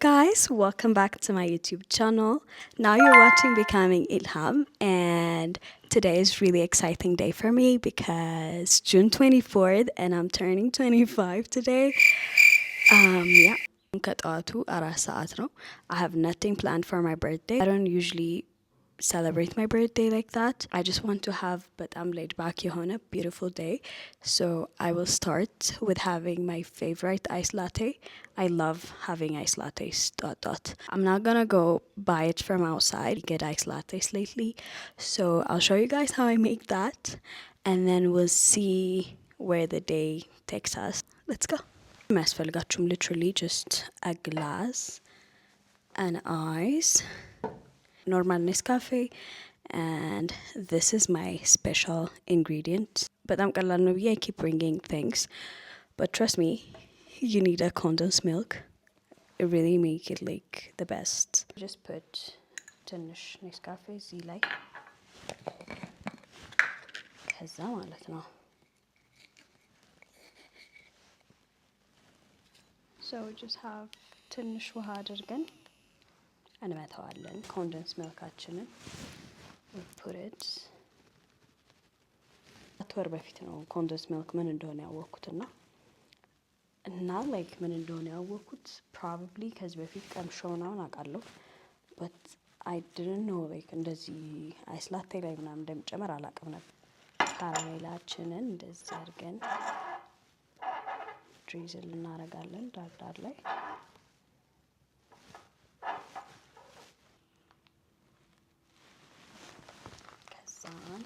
Guys, welcome back to my YouTube channel. Now you're watching Becoming Ilham, and today is really exciting day for me because June 24th and I'm turning 25 today. Yeah. ከጠዋቱ 4 ሰዓት ነው. I have nothing planned for my birthday. I don't usually celebrate my birthday like that. I just want to have በጣም laid back የሆነ beautiful day. So I will start with having my favorite ice latte. I love having ice lattes. I'm not gonna go buy it from outside. Get ice lattes lately. So I'll show you guys how I make that and then we'll see where the day takes us. Let's go. የሚያስፈልጋችሁም literally just a glass, an ice, normal Nescafe, and this is my special ingredient. በጣም ቀላል ነው ብዬ I keep bringing things, but trust me, you need a condensed milk. It really make it like the best. Just put ትንሽ Nescafe እዚህ ላይ ከዛ ማለት ነው. So just have ትንሽ ውሃ አድርገን እንመታዋለን ኮንደንስ ሚልካችንን. we put it አትወር በፊት ነው ኮንደንስ ሚልክ ምን እንደሆነ ያወቅኩትና እና like ምን እንደሆነ ያወቅኩት probably ከዚህ በፊት ቀምሼው ምናምን አውቃለሁ, but I didn't know like እንደዚህ አይስ ላቴ ላይ ምናምን እንደሚጨመር አላውቅም ነበር. ካራሜላችንን እንደዚህ አድርገን ድሪዝል እናደርጋለን ዳር ላይ. ከዛን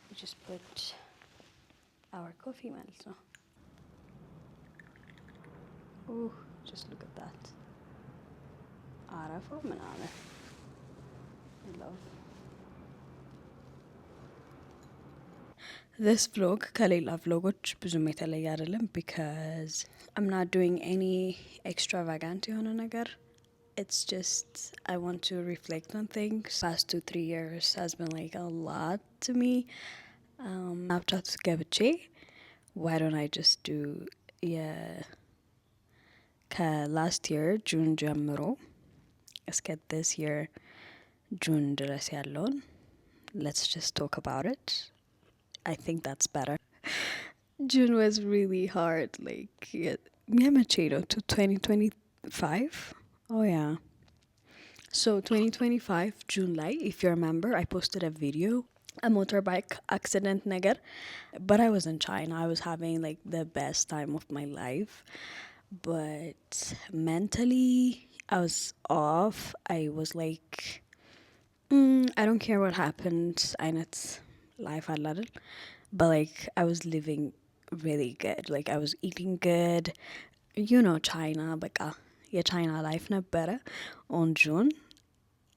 we just put our coffee ማለት ነው. Ooh, just look at that. አረፋው ምናምን love. This vlog ከሌላ vlogoች ብዙም የተለየ አይደለም because I'm not doing any extravagant የሆነ ነገር. It's just I want to reflect on things. Past 2-3 years has been like a lot to me. Snapchat ገብቼ why don't I just do ከlast year June ጀምሮ እስከ this year June ድረስ ያለውን let's just talk about it. I think that's better. June was really hard, like to 2025. Oh yeah. So 2025 June like if you remember I posted a video, a motorbike accident ነገር, but I was in China. I was having like the best time of my life, but mentally I was off. I was like I don't care what happened አይነት life አላደል, but like I was living really good, like I was eating good, you know, China በቃ የቻይና life ነበረ. On June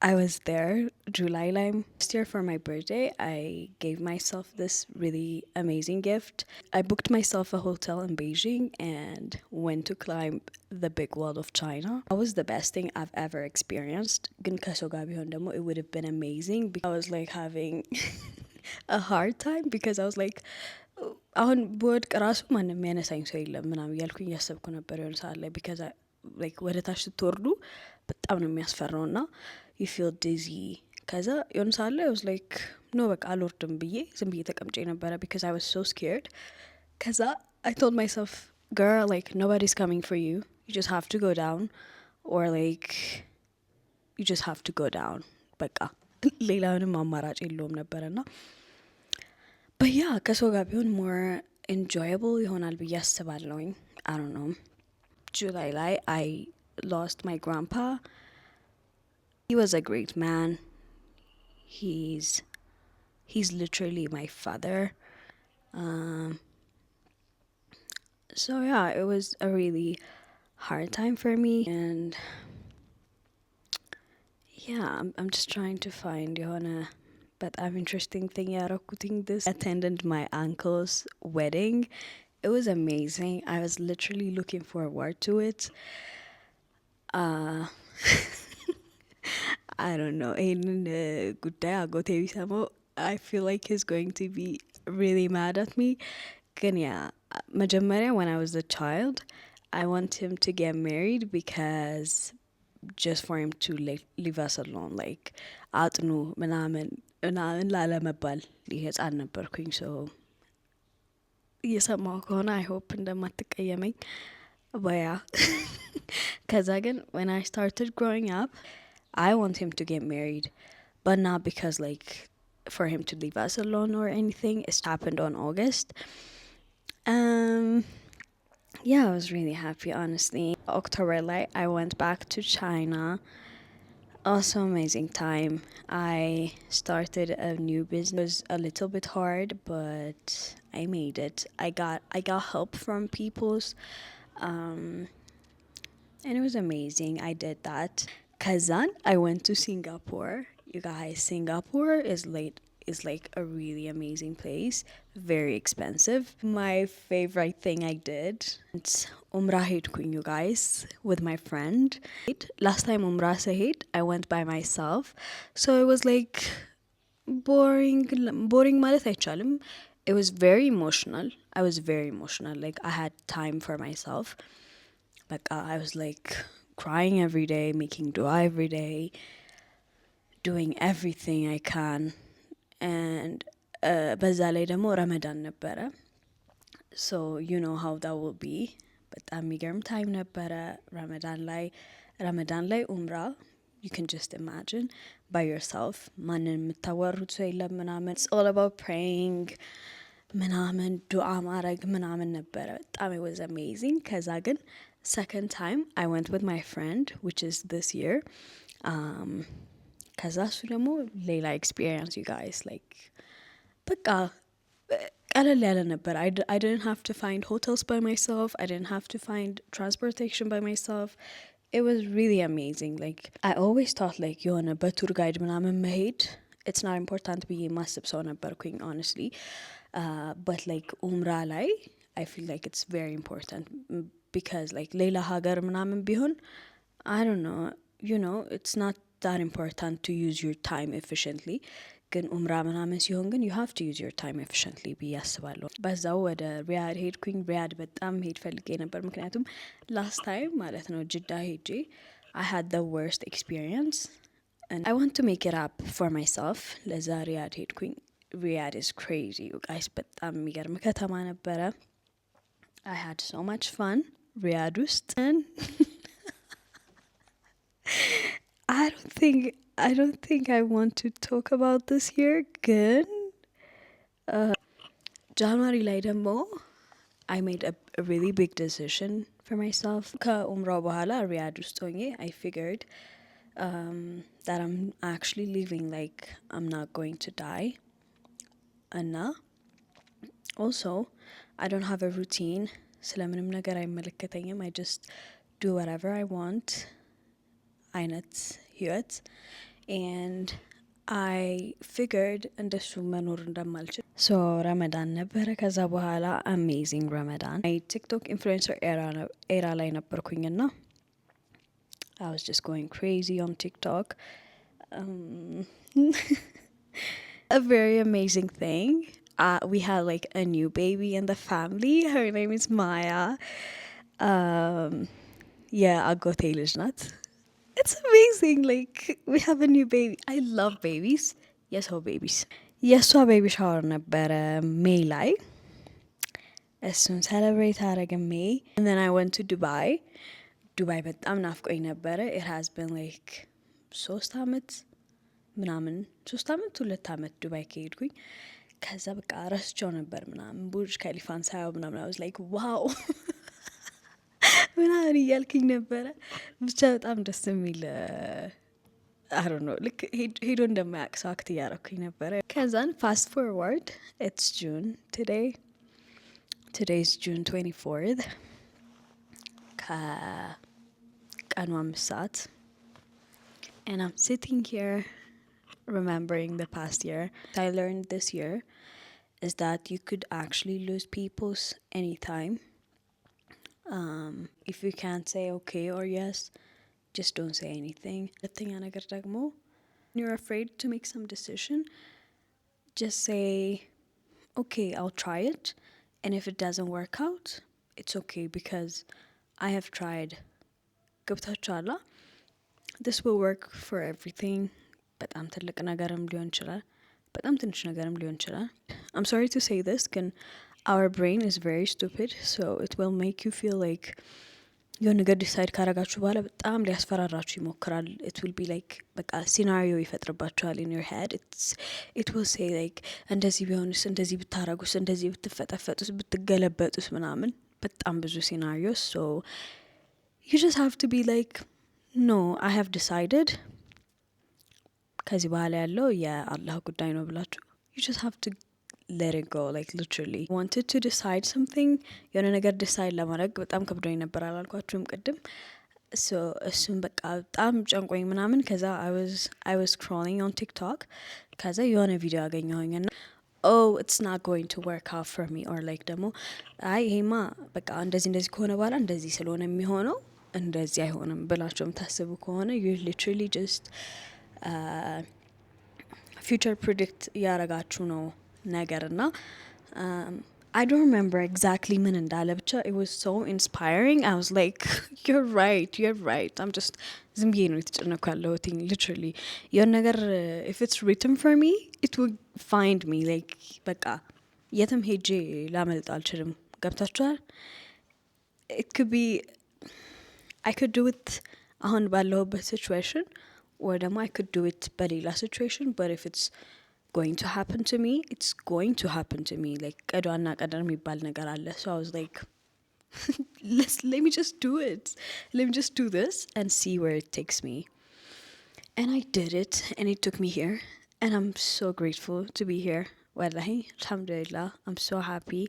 I was there. July last year for my birthday I gave myself this really amazing gift. I booked myself a hotel in Beijing and went to climb the big wall of China. That was the best thing I've ever experienced. ግን ከሰው ጋር ቢሆን ደግሞ it would have been amazing. I was like having a hard time because I was like አሁን በወድቅ ራሱ ማንም የሚያነሳኝ ሰው የለም ምናምን እያልኩኝ እያሰብኩ ነበር የሆነ ሰዓት ላይ because I like ወደ ታች ስትወርዱ በጣም ነው የሚያስፈራው እና you feel dizzy. ከዛ የሆነ ሰዓት ላይ I was like no በቃ አልወርድም ብዬ ዝም ብዬ ተቀምጬ ነበረ because I was so scared. ከዛ I told myself girl like nobody's coming for you, you just have to go down, or like you just have to go down. በቃ ሌላ ምንም አማራጭ የለውም ነበረና but yeah ከሰው ጋር ቢሆን more enjoyable ይሆናል ብዬ አስባለሁኝ. I don't know. July ላይ I lost my grandpa. He was a great man. He's literally my father. So yeah, it was a really hard time for me, and yeah, I'm just trying to find የሆነ በጣም interesting thing ያረኩትኝ this. Attended my uncle's wedding. It was amazing. I was literally looking forward to it. I don't know. ይሄንን ጉዳይ አጎቴ ቢሰማው I feel like he's going to be really mad at me. ግን ያ መጀመሪያ when I was a child I want him to get married because just for him to like leave us alone, like አጥኑ ምናምን ላለመባል ህፃን ነበርኩኝ። ሶ እየሰማሁ ከሆነ አይ ሆፕ እንደማትቀየመኝ በያ ከዛ ግን when I started growing up I want him to get married, but not because like for him to leave us alone or anything. It happened on August. Yeah, I was really happy, honestly. October, like, I went back to China. Also amazing time. I started a new business. It was a little bit hard, but I made it. I got help from people's, and it was amazing. I did that. Kazan, I went to Singapore. You guys, Singapore is like a really amazing place. Very expensive. My favorite thing I did, it's Umrah ሄድኩኝ, you guys, with my friend. Last time Umrah said I went by myself, so it was like boring ማለት አይቻልም. It was very emotional. I was very emotional. Like I had time for myself. Like I was like crying every day, making dua every day, doing everything I can. And በዛ ላይ ደግሞ ረመዳን ነበረ. So you know how that will be. በጣም የሚገርም ታይም ነበረ ረመዳን ላይ ኡምራ. You can just imagine by yourself. ማንን የምታወሩት ሰው የለም ምናምን. It's all about praying ምናምን ዱዓ ማድረግ ምናምን ነበረ. በጣም it was amazing. ከዛ ግን second time I went with my friend, which is this year. ከዛ እሱ ደግሞ ሌላ experience, you guys. Like በቃ ቀለል ያለ ነበር. I didn't have to find hotels by myself. I didn't have to find transportation by myself. It was really amazing. Like I always thought like የሆነ በቱር ጋይድ ምናምን መሄድ it's not important ብዬ ማስብ ሰው ነበርኩኝ, honestly. But like ኡምራ ላይ I feel like it's very important because like ሌላ ሀገር ምናምን ቢሆን I don't know, you know, it's not that important to use your time efficiently. ግን ኡምራ ምናምን ሲሆን ግን you have to use your time efficiently ብዬ አስባለሁ። በዛው ወደ ሪያድ ሄድኩኝ። ሪያድ በጣም ሄድ ፈልጌ ነበር ምክንያቱም last time ማለት ነው ጅዳ ሄጄ I had the worst experience and I want to make it up for myself. ለዛ ሪያድ ሄድኩኝ. Riyadh is crazy, you guys. በጣም የሚገርም ከተማ ነበረ. I had so much fun ሪያድ ውስጥ. I don't think I want to talk about this here. ግን January ላይ ደግሞ I made a really big decision for myself. ከኡምራው በኋላ ሪያድ ውስጥ ሆኜ I figured that I'm actually leaving, like I'm not going to die. እና also I don't have a routine. ስለምንም ነገር አይመለከተኝም. I just do whatever I want አይነት ህይወት. And I figured እንደሱ መኖር እንደማልችል. So ረመዳን ነበረ. ከዛ በኋላ amazing ረመዳን. ቲክቶክ ኢንፍሉዌንሰር ኤራ ላይ ነበርኩኝና I was just going crazy on TikTok. A very amazing thing. We had like a new baby in the family. Her name is Maya. Yeah, አጎቴ ልጅ ናት. It's amazing. Like we have a new baby. I love babies. የሰው babies. የእሷ ቤቢ ሻወር ነበረ ሜይ ላይ. እሱን ሴሌብሬት አረግን ሜይ. And then I went to Dubai. ዱባይ በጣም ናፍቆኝ ነበረ. It has been like 3 አመት ምናምን 2 አመት ዱባይ ከሄድኩኝ. ከዛ በቃ ረስቸው ነበር ምናምን ቡርጅ ከሊፋን ሳየው ምናምን I was like wow ምናምን እያልኩኝ ነበረ. ብቻ በጣም ደስ የሚል I don't know, ልክ ሄዶ እንደማያውቅ ሰው አክት እያረኩኝ ነበረ. ከዛን fast forward, it's June today. Today's June 24th. ከቀኑ 5 ሰዓት. And I'm sitting here remembering the past year. I learned this year is that you could actually lose people's anytime. If you can't say okay or yes, just don't say anything. ሁለተኛ ነገር ደግሞ when you're afraid to make some decision, just say okay, I'll try it, and if it doesn't work out, it's okay because I have tried ገብታችኋላ this will work for everything በጣም ትልቅ ነገርም ሊሆን ይችላል በጣም ትንሽ ነገርም ሊሆን ይችላል I'm sorry to say this ግን our brain is very stupid so it will make you feel like የሆነ ነገር ዲሳይድ ካረጋችሁ በኋላ በጣም ሊያስፈራራችሁ ይሞክራል it will be like በቃ ሲናሪዮ ይፈጥርባችኋል in your head it will say like እንደዚህ ቢሆንስ እንደዚህ ብታረጉስ እንደዚህ ብትፈጠፈጡስ ብትገለበጡስ ምናምን በጣም ብዙ ሲናሪዮስ so you just have to be like no I have decided ከዚህ በኋላ ያለው የአላህ ጉዳይ ነው ብላችሁ you just have to let it go like literally wanted to decide something የሆነ ነገር decide ለማድረግ በጣም ከብዶኝ ነበር አላልኳችሁም ቅድም so እሱም በቃ በጣም ጨንቆኝ ምናምን ከዛ I was scrolling on TikTok ከዛ የሆነ ቪዲዮ አገኘሁኝና oh it's not going to work out for me or like ደግሞ አይ ይሄማ በቃ እንደዚህ ከሆነ በኋላ እንደዚህ ስለሆነ የሚሆነው እንደዚህ አይሆንም ብላችሁም ታስቡ ከሆነ you literally just future predict ያረጋችሁ ነው ነገርና I don't remember exactly ምን እንዳለ ብቻ it was so inspiring I was like you're right I'm just ዝም ብዬ ነው የተጨነኩ ያለሁት literally የሆነ ነገር if it's written for me it will find me like በቃ የትም ሄጄ ላመልጥ አልችልም ገብታችኋል it could be I could do it አሁን ባለሁበት situation or ደግሞ I could do it በሌላ situation but if it's going to happen to me it's going to happen to me like ቀዷና ቀደር የሚባል ነገር አለ so I was like let me just do it let me just do this and see where it takes me and I did it and it took me here and I'm so grateful to be here wallahi alhamdulillah I'm so happy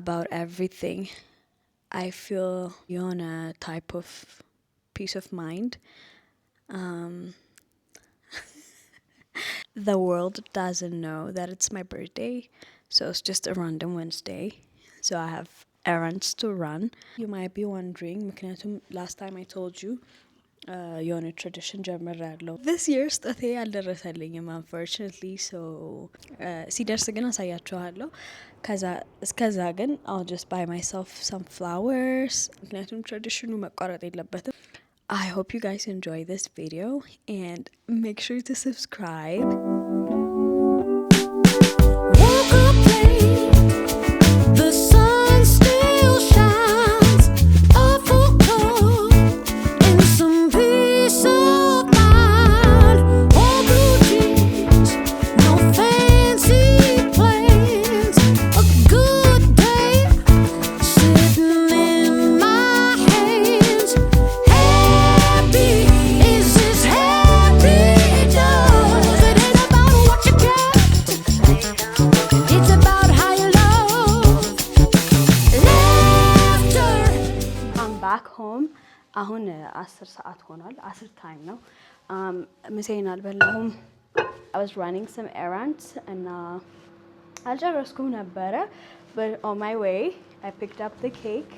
about everything I feel on a type of peace of mind the world doesn't know that it's my birthday so it's just a random Wednesday so I have errands to run you might be wondering ምክንያቱም last time I told you የሆነ tradition ጀምሬያለሁ this year ስጠቴ አልደረሰልኝም unfortunately so ሲደርስ ግን አሳያችኋለሁ እስከዛ ግን I'll just buy myself some flowers ምክንያቱም traditionu መቋረጥ የለበትም I hope you guys enjoy this video and make sure to subscribe. Woke up late, the sun still shines, a full cup and some peace of mind. All blue jeans, no fancy plans, a good day sitting in my hands. Is this happy does it ain't about what you get it's about how you love laughter I'm back home አሁን 10 ሰዓት ሆኗል 10 time ነው ምሴን አልበላሁም I was running some errands and አልጨረስኩም ነበረ but on my way I picked up the cake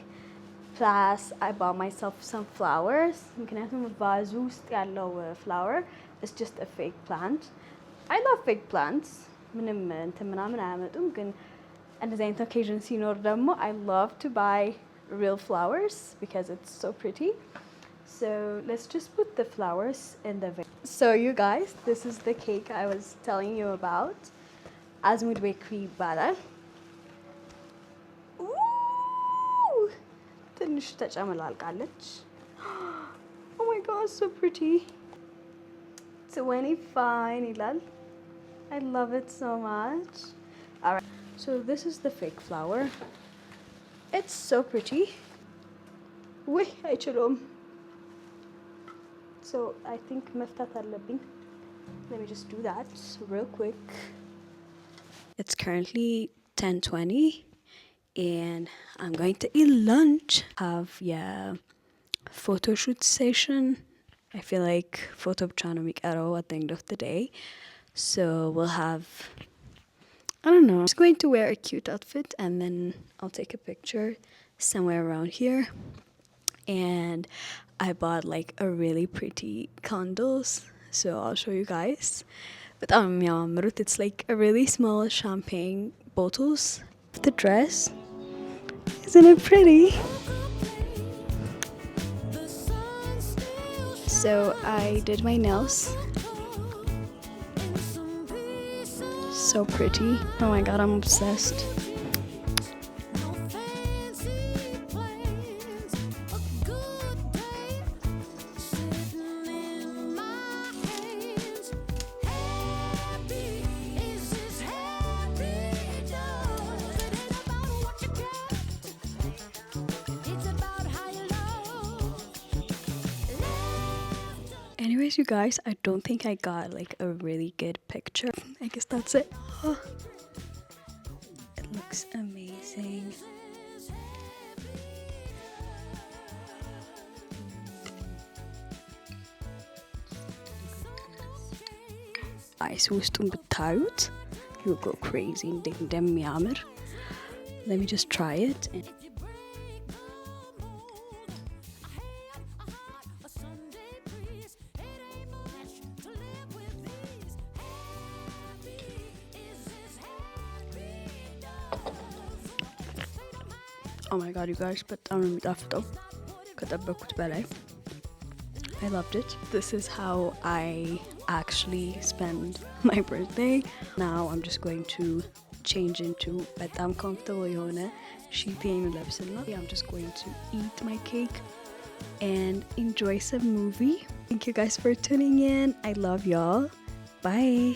plus I bought myself some flowers ምክንያቱም ቫዙ ውስጥ ያለው flower is just a fake plant I love fake plants ምንም እንትን ምናምን አያመጡም ግን እንደዚህ አይነት occasion ሲኖር ደግሞ I love to buy real flowers because it's so pretty so let's just put the flowers in the vase so you guys this is the cake I was telling you about Azmud Bakery ይባላል ትንሽ ተጨመላልቃለች oh my god so pretty 25 ይላል I love it so much alright so this is the fake flower it's so pretty ወይ አይችልም so I think መፍታት አለብኝ let me just do that real quick it's currently 10:20 and I'm going to eat lunch have photo shoot session I feel like photo ብቻ ነው የሚቀረው at the end of the day so we'll have I don't know I'm just going to wear a cute outfit and then I'll take a picture somewhere around here and I bought like a really pretty candles so I'll show you guys በጣም የሚያምሩት it's like a really small champagne bottles the dress isn't it pretty So I did my nails. So pretty. Oh my god, I'm obsessed. Anyways, you guys, I don't think I got like a really good picture. I guess that's it. Oh, it looks amazing. አይስ ውስጡን ብታዩት you go crazy እንዴት እንደሚያምር. Let me just try it. Oh my god, you guys, በጣም ነው የሚጣፍጠው ከጠበኩት በላይ. I loved it. This is how I actually spend my birthday. Now I'm just going to change into በጣም comfortable የሆነ sheepy ለብስና I'm just going to eat my cake and enjoy some movie. Thank you guys for tuning in. I love y'all. Bye.